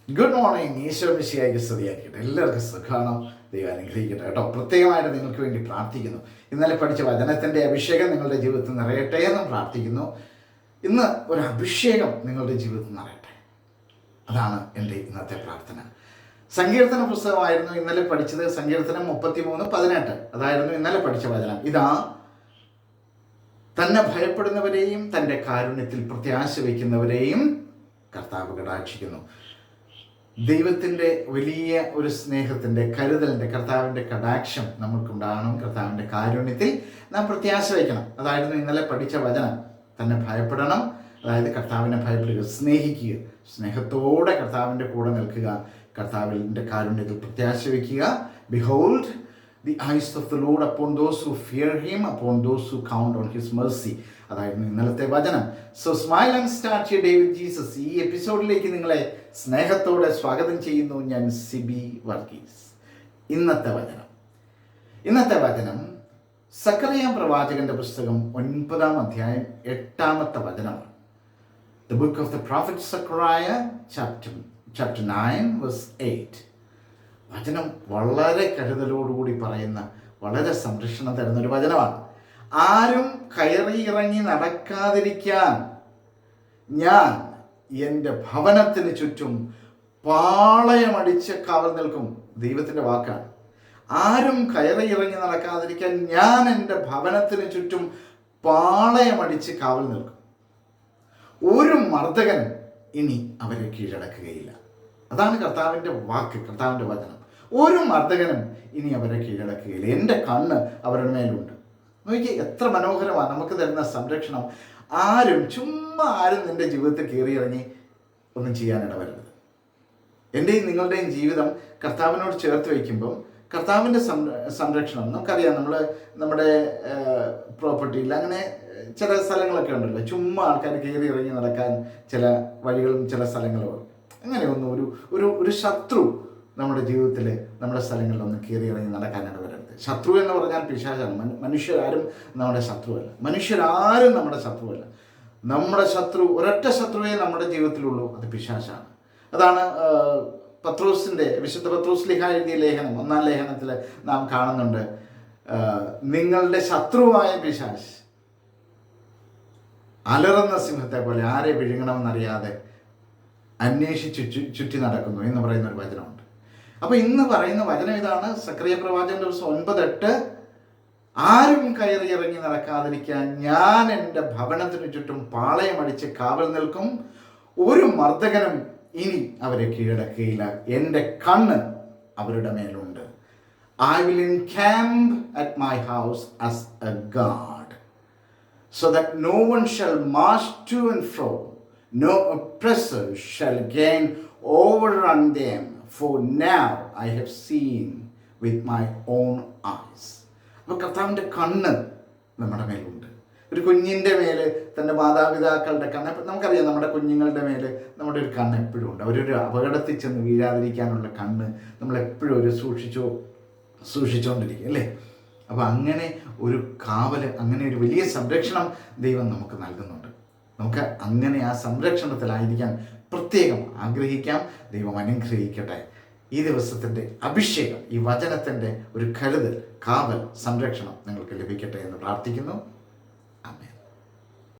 Good morning. Isho മിശിഹായ്ക്ക് സ്തുതിയായിരിക്കട്ടെ. എല്ലാവർക്കും സുഖമാണോ? ദൈവം അനുഗ്രഹിക്കട്ടെ കേട്ടോ. പ്രത്യേകമായിട്ട് നിങ്ങൾക്ക് വേണ്ടി പ്രാർത്ഥിക്കുന്നു. ഇന്നലെ പഠിച്ച വചനത്തിൻ്റെ അഭിഷേകം നിങ്ങളുടെ ജീവിതത്തിൽ നിറയട്ടെ എന്നും പ്രാർത്ഥിക്കുന്നു. ഇന്ന് ഒരു അഭിഷേകം നിങ്ങളുടെ ജീവിതത്തിൽ നിറയട്ടെ, അതാണ് എൻ്റെ ഇന്നത്തെ പ്രാർത്ഥന. സങ്കീർത്തന പുസ്തകമായിരുന്നു ഇന്നലെ പഠിച്ചത്. സങ്കീർത്തനം 33:18 അതായിരുന്നു ഇന്നലെ പഠിച്ച വചനം. ഇതാ, തന്നെ ഭയപ്പെടുന്നവരെയും തൻ്റെ കാരുണ്യത്തിൽ പ്രത്യാശ വയ്ക്കുന്നവരെയും കർത്താവ് കടാക്ഷിക്കുന്നു. ദൈവത്തിൻ്റെ വലിയ ഒരു സ്നേഹത്തിൻ്റെ, കരുതലിൻ്റെ, കർത്താവിൻ്റെ കടാക്ഷം നമുക്കുണ്ടാകണം. കർത്താവിൻ്റെ കാരുണ്യത്തിൽ നാം പ്രത്യാശ വയ്ക്കണം. അതായിരുന്നു ഇന്നലെ പഠിച്ച വചനം. തന്നെ ഭയപ്പെടണം, അതായത് കർത്താവിനെ ഭയപ്പെടുക, സ്നേഹിക്കുക, സ്നേഹത്തോടെ കർത്താവിൻ്റെ കൂടെ നിൽക്കുക, കർത്താവിൻ്റെ കാരുണ്യത്തിൽ പ്രത്യാശ വയ്ക്കുക. Behold the eyes of the Lord upon those who fear him, upon those who count on his mercy. അതായിരുന്നു ഇന്നലത്തെ വചനം. So smile and start your day with Jesus. ഈ എപ്പിസോഡിലേക്ക് നിങ്ങളെ സ്നേഹത്തോടെ സ്വാഗതം ചെയ്യുന്നു. ഞാൻ സിബി വർഗീസ്. ഇന്നത്തെ വചനം സക്കറിയ പ്രവാചകന്റെ പുസ്തകം 9-ാം അധ്യായം 8-ാമത്തെ വചനമാണ്. The book of the prophet Zechariah, chapter 9, verse 8. വചനം വളരെ കരുതലോടുകൂടി പറയുന്ന, വളരെ സംരക്ഷണം തരുന്നൊരു വചനമാണ്. ആരും കയറി ഇറങ്ങി നടക്കാതിരിക്കാൻ ഞാൻ എൻ്റെ ഭവനത്തിന് ചുറ്റും പാളയമടിച്ച് കാവൽ നിൽക്കും. ദൈവത്തിൻ്റെ വാക്കാണ്. ആരും കയറി ഇറങ്ങി നടക്കാതിരിക്കാൻ ഞാൻ എൻ്റെ ഭവനത്തിന് ചുറ്റും പാളയമടിച്ച് കാവൽ നിൽക്കും. ഒരു മർദ്ദകനും ഇനി അവരെ കീഴടക്കുകയില്ല. അതാണ് കർത്താവിൻ്റെ വാക്ക്, കർത്താവിൻ്റെ വചനം. ഒരു മർദ്ദകനും ഇനി അവരെ കീഴടക്കുകയില്ല. എൻ്റെ കണ്ണ് അവരുടെ മേലുണ്ട്. നോക്കി, എത്ര മനോഹരമാണ് നമുക്ക് തരുന്ന സംരക്ഷണം. ആരും നിൻ്റെ ജീവിതത്തിൽ കയറിയിറങ്ങി ഒന്നും ചെയ്യാനിടവരുന്നത്. എൻ്റെയും നിങ്ങളുടെയും ജീവിതം കർത്താവിനോട് ചേർത്ത് വയ്ക്കുമ്പോൾ കർത്താവിൻ്റെ സംരക്ഷണം നമുക്കറിയാം. നമ്മുടെ പ്രോപ്പർട്ടിയിൽ അങ്ങനെ ചില സ്ഥലങ്ങളൊക്കെ ഉണ്ടല്ലോ, ചുമ്മാ ആൾക്കാർ കയറി ഇറങ്ങി നടക്കാൻ ചില വഴികളും ചില സ്ഥലങ്ങളും. അങ്ങനെയൊന്നും ഒരു ശത്രു നമ്മുടെ ജീവിതത്തിൽ, നമ്മുടെ സ്ഥലങ്ങളിലൊന്നും കയറി ഇറങ്ങി നടക്കാനാണ് വരരുത്. ശത്രു എന്ന് പറഞ്ഞാൽ പിശാചാണ്. മനുഷ്യരാരും നമ്മുടെ ശത്രുവല്ല. നമ്മുടെ ശത്രു, ഒരൊറ്റ ശത്രുവേ നമ്മുടെ ജീവിതത്തിലുള്ളൂ, അത് പിശാചാണ്. അതാണ് വിശുദ്ധ പത്രോസ് ലിഹ എഴുതിയ ലേഖനം, 1-ാം ലേഖനത്തിൽ നാം കാണുന്നുണ്ട്. നിങ്ങളുടെ ശത്രുവായ പിശാച് അലറുന്ന സിംഹത്തെ പോലെ ആരെ വിഴുങ്ങണമെന്നറിയാതെ അന്വേഷിച്ച് ചുറ്റി നടക്കുന്നു എന്ന് പറയുന്ന ഒരു വചനമുണ്ട്. അപ്പോൾ ഇന്ന് പറയുന്ന വചനം ഇതാണ്. സക്കറിയ പ്രവാചകന്റെ ദിവസം 9:8. ആരും കയറി ഇറങ്ങി നടക്കാതിരിക്കാൻ ഞാൻ എൻ്റെ ഭവനത്തിനു ചുറ്റും പാളയമടിച്ച് കാവൽ നിൽക്കും. ഒരു മർദ്ദകനും ഇനി അവരെ കീഴടക്കുകയില്ല. എൻ്റെ കണ്ണ് അവരുടെ മേലുണ്ട്. I will encamp at my house as a guard, so that no one shall march to and fro. No oppressor shall gain overrun them, for now I have seen with my own eyes. അപ്പോൾ കർത്താവിൻ്റെ കണ്ണ് നമ്മുടെ മേലുണ്ട്. ഒരു കുഞ്ഞിൻ്റെ മേല് തൻ്റെ മാതാപിതാക്കളുടെ കണ്ണ്, നമുക്കറിയാം നമ്മുടെ കുഞ്ഞുങ്ങളുടെ മേല് നമ്മുടെ ഒരു കണ്ണ് എപ്പോഴും ഉണ്ട്. അവരൊരു അപകടത്തിൽ ചെന്ന് വീഴാതിരിക്കാനുള്ള കണ്ണ് നമ്മളെപ്പോഴും ഒരു സൂക്ഷിച്ചുകൊണ്ടിരിക്കും അല്ലേ. അപ്പോൾ അങ്ങനെ ഒരു കാവല്, അങ്ങനെ ഒരു വലിയ സംരക്ഷണം ദൈവം നമുക്ക് നൽകുന്നുണ്ട്. നമുക്ക് അങ്ങനെ ആ സംരക്ഷണത്തിലായിരിക്കാൻ പ്രത്യേകം ആഗ്രഹിക്കാം. ദൈവം അനുഗ്രഹിക്കട്ടെ. ഈ ദിവസത്തിൻ്റെ അഭിഷേകം, ഈ വചനത്തിൻ്റെ ഒരു കരുതൽ, കാവൽ, സംരക്ഷണം നിങ്ങൾക്ക് ലഭിക്കട്ടെ എന്ന് പ്രാർത്ഥിക്കുന്നു.